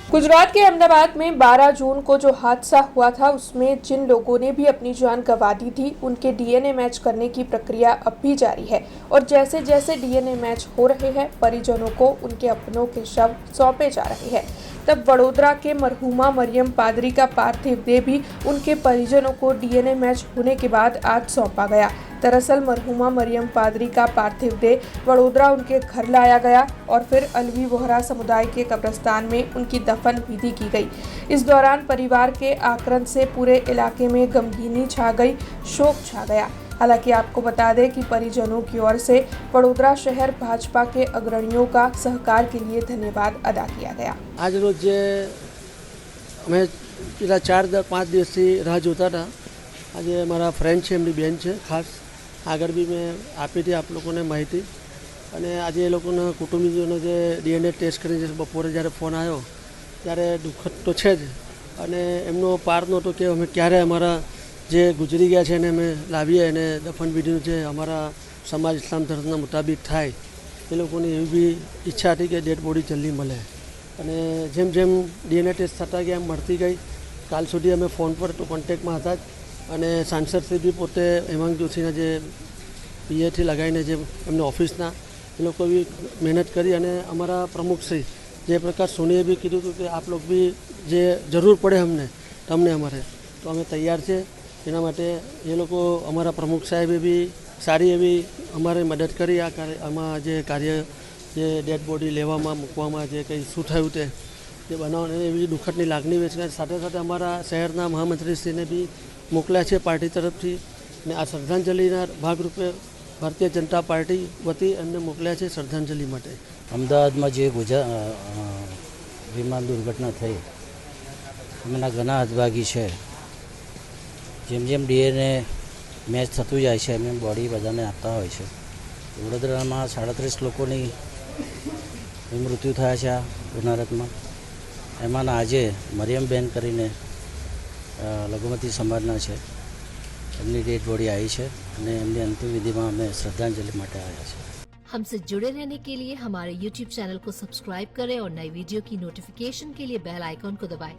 गुजरात के अहमदाबाद में 12 जून को जो हादसा हुआ था उसमें जिन लोगों ने भी अपनी जान गंवा दी थी उनके डीएनए मैच करने की प्रक्रिया अब भी जारी है और जैसे जैसे डीएनए मैच हो रहे हैं परिजनों को उनके अपनों के शव सौंपे जा रहे हैं। तब वडोदरा के मरहुमा मरियम पादरी का पार्थिव देह भी उनके परिजनों को डीएनए मैच होने के बाद आज सौंपा गया। दरअसल मरहुमा मरियम पादरी का पार्थिव देह वडोदरा उनके घर लाया गया और फिर अलवी वोहरा समुदाय के कब्रिस्तान में उनकी दफन विधि की गई। इस दौरान परिवार के आक्रोश से पूरे इलाके में गमगीनी छा गई, शोक छा गया। हालांकि आपको बता दें कि परिजनों की ओर से वडोदरा शहर भाजपा के अग्रणियों का सहकार के लिए धन्यवाद अदा किया गया। आज रोज मैं पिछला 4-5 दिवस से राह जोता था। आज मारा फ्रेंड है, एमनी बेन है खास आगर भी मैं आपी थी आप लोगों ने माहिती અને આજે એ લોકોના કુટુંબીજોનો જે ડીએનએ ટેસ્ટ કરીને બપોરે જ્યારે ફોન આવ્યો ત્યારે દુઃખદ તો છે જ અને એમનો પાર નહોતો કે અમે ક્યારે અમારા જે ગુજરી ગયા છે એને અમે લાવીએ અને દફન વિધિનું જે અમારા સમાજ ઇસ્લામ ધર્મના મુતાબિક થાય એ લોકોની એવી બી ઈચ્છા હતી કે ડેડ બોડી જલ્દી મળે અને જેમ જેમ ડીએનએ ટેસ્ટ થતા ગયા એમ મળતી ગઈ। કાલ સુધી અમે ફોન પર તો કોન્ટેક્ટમાં હતા જ અને સાંસદશ્રી બી પોતે હેમાંગ જોશીના જે પીએથી લગાવીને જે એમની ઓફિસના એ લોકો બી મહેનત કરી અને અમારા પ્રમુખશ્રી જયપ્રકાશ સોનીએ બી કીધું હતું કે આપ લોકો બી જે જરૂર પડે અમને તમને અમારે તો અમે તૈયાર છે। એના માટે એ લોકો અમારા પ્રમુખ સાહેબે બી સારી એવી અમારે મદદ કરી આ આમાં જે કાર્ય જે ડેડ બોડી લેવામાં મૂકવામાં જે કંઈ શું થયું તે બનાવવાની એવી દુઃખદની લાગણી વેચના સાથે સાથે અમારા શહેરના મહામંત્રીશ્રીને બી મોકલ્યા છે પાર્ટી તરફથી અને આ શ્રદ્ધાંજલિના ભાગરૂપે ભારતીય જનતા પાર્ટી વતી એમને મોકલ્યા છે શ્રદ્ધાંજલિ માટે। અમદાવાદમાં જે વિમાન દુર્ઘટના થઈ એમના ઘણા હદભાગી છે। જેમ જેમ ડીએનએ મેચ થતું જાય છે એમ બોડી બધાને આપતા હોય છે। વડોદરામાં 37 લોકોની મૃત્યુ થયા છે આ હોનારતમાં। એમાંના આજે મરિયમબેન કરીને લઘુમતી સમાજના છે એમની ડેડ બોડી आई है અને એમની અંતિમ વિધિમાં અમે શ્રદ્ધાંજલિ માટે આવ્યા છે। हमसे जुड़े रहने के लिए हमारे YouTube चैनल को सब्सक्राइब करें और नई वीडियो की नोटिफिकेशन के लिए बेल आइकॉन को दबाएं।